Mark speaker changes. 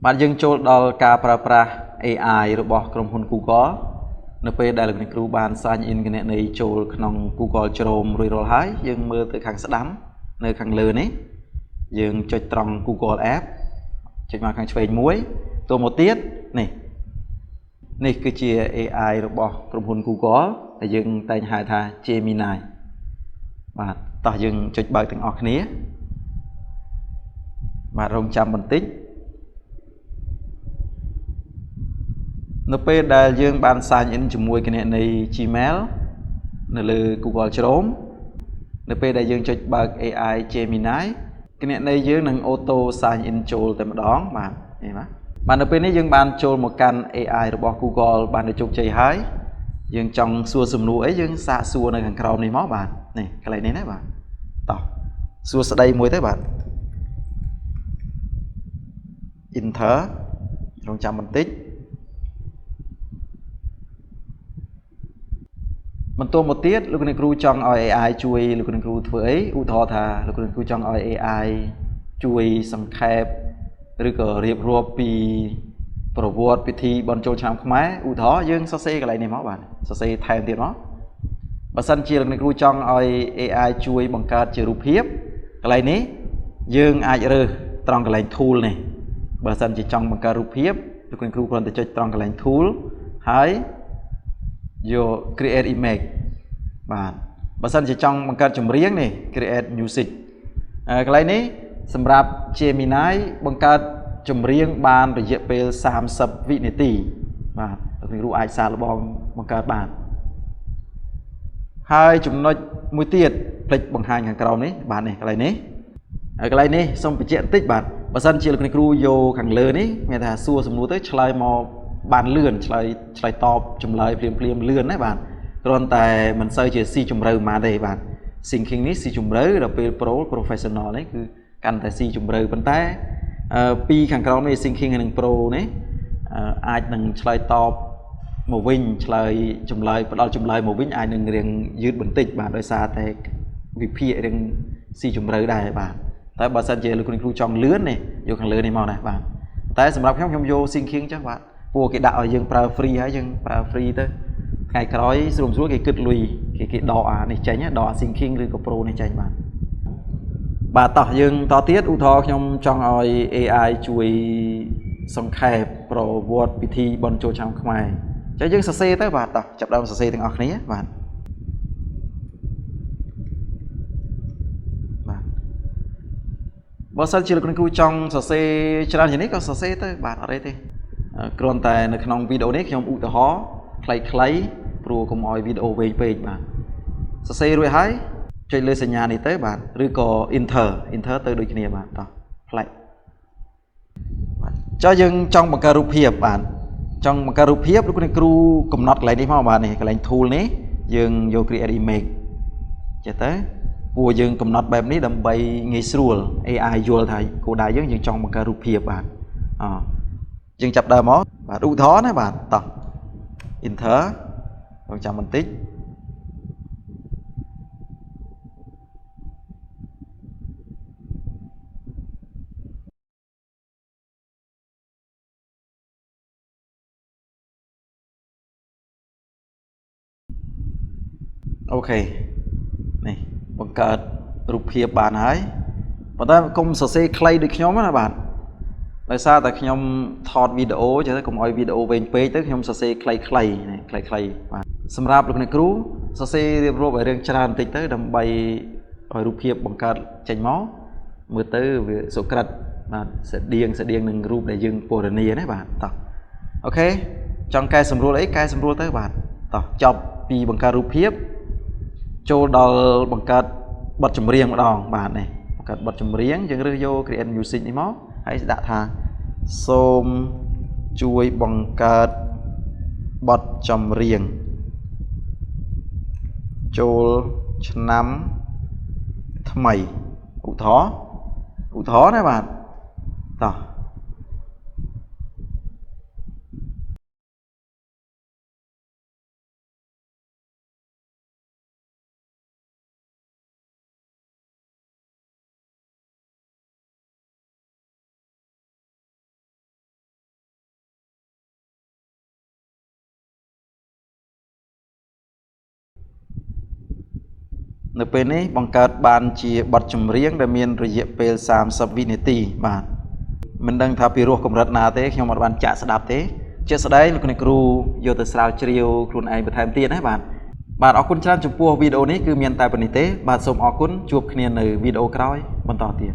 Speaker 1: bạn dừngចូលដល់ការប្រើប្រាស់ AI របស់ក្រុមហ៊ុន Google នៅពេលដែលលោកអ្នកគ្រូបាន sign in គណនីចូលក្នុង Google Chrome រួចរាល់ហើយយើងមើលទៅខាងស្ដាំនៅខាងលើនេះយើងចុចត្រង់ Google App ចុចមកខាងឆ្វេងមួយតួមកទៀតនេះគឺជា AI របស់ក្រុមហ៊ុន Google ដែលយើងតែងហៅថា Gemini បាទតោះយើងចុចបើកទាំងអស់គ្នាបាទរងចាំបន្តិចនៅពេលដែលយើងបាន sign in ជាមួយគណនី Gmail នៅលើ Google Chrome នៅពេលដែលយើងចុចបើក AI Gemini គណនីយើងនឹង auto sign in ចូលតែម្ដងបាទឃើញទេបាទនៅពេលនេះយើងបានចូលមកកាន់ AI របស់ Google បានជោគជ័យហើយយើងចង់សួរសំណួរអីយើងសាកសួរនៅខាងក្រោមនេះមកបាទនេះកន្លែងនេះណាបាទតោះសួរស្ដីមួយទៅបាទ Enter រងចាំបន្តិចបន្ទាប់មកទៀតលោកអ្នកគ្រូចង់ឲ្យ AI ជួយលោកអ្នកគ្រូធ្វើអីឧទាហរណ៍ថាលោកអ្នកគ្រូចង់ឲ្យ AI ជួយសង្ខេបឬក៏រៀបរាប់ពីប្រវត្តិពិធីបុណ្យចូលឆ្នាំខ្មែរឧទាហរណ៍យើងសរសេរកន្លែងនេះមកបាទសរសេរថែមទៀតមកបើសិនជាលោកអ្នកគ្រូចង់ឲ្យ AI ជួយបង្កើតជារូបភាពកន្លែងនេះយើងអាចរើសត្រង់កន្លែង tool នេះបើសិនជាចង់បង្កើតរូបភាពលោកអ្នកគ្រូគ្រាន់តែចុចត្រង់កន្លែង tool ហើយយក create image បាទបើសិនជាចង់បង្កើតចម្រៀងនេះ create music កន្លែងនេះសម្រាប់ Gemini បង្កើតចម្រៀងបានរយៈពេល30វិនាទីបាទលោកគ្រូអាចសាកល្បងបង្កើតបានហើយចំណុចមួយទៀតផ្លេចបង្ហាញខាងក្រោមនេះបាទនេះកន្លែងនេះហើយកន្លែងនេះសូមបញ្ជាក់បន្តិចបាទបើសិនជាលោកគ្រូយកខាងលើនេះមានថាសួរសំណួរទៅឆ្លើយមកបានលឿនឆ្លើយតបចម្លើយភ្លាមលឿនណាបាទគ្រាន់តែមិនសូវជាស៊ីជម្រៅប៉ុន្មានទេបាទ Thinking នេះស៊ីជម្រៅដល់ពេល Professional នេះគឺកាន់តែស៊ីជម្រៅប៉ុន្តែពីខាងក្រោមនេះ Thinking និង Pro នេះអាចនឹងឆ្លើយតបមកវិញឆ្លើយចម្លើយផ្ដល់ចម្លើយមកវិញអាចនឹងរៀងយឺតបន្តិចបាទដោយសារតែវិភាគរៀងស៊ីជម្រៅដែរបាទតែបើសិនជាលោកគ្រូចង់លឿននេះយកខាងលើនេះមកណាបាទតែសម្រាប់ខ្ញុំយក Thinking ចុះបាទពួកគេដាក់ឲ្យយើងប្រើ free ហើយយើងប្រើ free ទៅថ្ងៃក្រោយស្រួលគេគិតលុយគេដកអានេះចេញដកអា Thinking ឬក៏ Pro នេះចេញបាទតោះយើងតទៀតឧទាហរណ៍ខ្ញុំចង់ឲ្យ AI ជួយសង្ខេបប្រវត្តិពិធីបុណ្យចូលឆ្នាំខ្មែរអញ្ចឹងយើងសរសេរទៅបាទតោះចាប់ដើមសរសេរទាំងអស់គ្នាបាទបើសិនជាលោកគ្រូចង់សរសេរច្រើនជាងនេះក៏សរសេរទៅបាទអត់អីទេគ្រាន់តែនៅក្នុងវីដេអូនេះខ្ញុំឧទាហរណ៍ខ្លីៗព្រោះកុំឲ្យវីដេអូវែងពេកបាទសរសេររួចហើយចុចលើសញ្ញានេះទៅបាទឬក៏ Enter ទៅដូចគ្នាបាទតោះផ្លែកបាទចុះយើងចង់បង្កើតរូបភាពបាទចង់បង្កើតរូបភាពលោកគ្រូកំណត់កន្លែងនេះមកបាទនេះកន្លែង tool នេះយើងយក create image ចេះទៅពួកយើងកំណត់បែបនេះដើម្បីងាយស្រួល AI យល់ថាគោលដៅយើងចង់បង្កើតរូបភាពបាទយើងចាប់ដើមមកបាទឧទាហរណ៍ណាបាទតោះ Enter រងចាំបន្តិចអូខេនេះបង្កើតរូបភាពបានហើយប៉ុន្តែកុំសរសេរខ្លីដូចខ្ញុំណាបាទដោយសារតែខ្ញុំថតវីដេអូចឹងទៅកុំឲ្យវីដេអូវែងពេកទៅខ្ញុំសរសេរខ្លីនេះខ្លីបាទសម្រាប់លោកអ្នកគ្រូសរសេររៀបរាប់ឲ្យរឿងច្រើនបន្តិចទៅដើម្បីឲ្យរូបភាពបង្កើតចេញមកមើលទៅវាសុក្រិតបាទស្តៀងនឹងរូបដែលយើងពណ៌នាណាបាទតោះអូខេចង់កែសម្រួលអីកែសម្រួលទៅបាទតោះចប់ពីបង្កើតរូបភាពចូលដល់បង្កើតបទចម្រៀងម្ដងបាទនេះបង្កើតបទចម្រៀងយើងរើសយក create music នេះមកហើយដាក់ថាសូមជួយបង្កើតបទចម្រៀងចូលឆ្នាំថ្មីឧទាហរណ៍ណាបាទតោះ នៅពេលនេះបង្កើតបានជាបទចម្រៀងដែលមានរយៈពេល30វិនាទីបាទមិនដឹងថាពីរោះកម្រិតណាទេខ្ញុំអត់បានចាក់ស្ដាប់ទេជាក់ស្ដែងលោកអ្នកគ្រូយកទៅស្រាវជ្រាវខ្លួនឯងបន្ថែមទៀតណាបាទអរគុណច្រើនចំពោះវីដេអូនេះគឺមានតែប៉ុណ្្នេះទេបាទសូមអរគុណជួបគ្នានៅវីដេអូក្រោយបន្តទៀត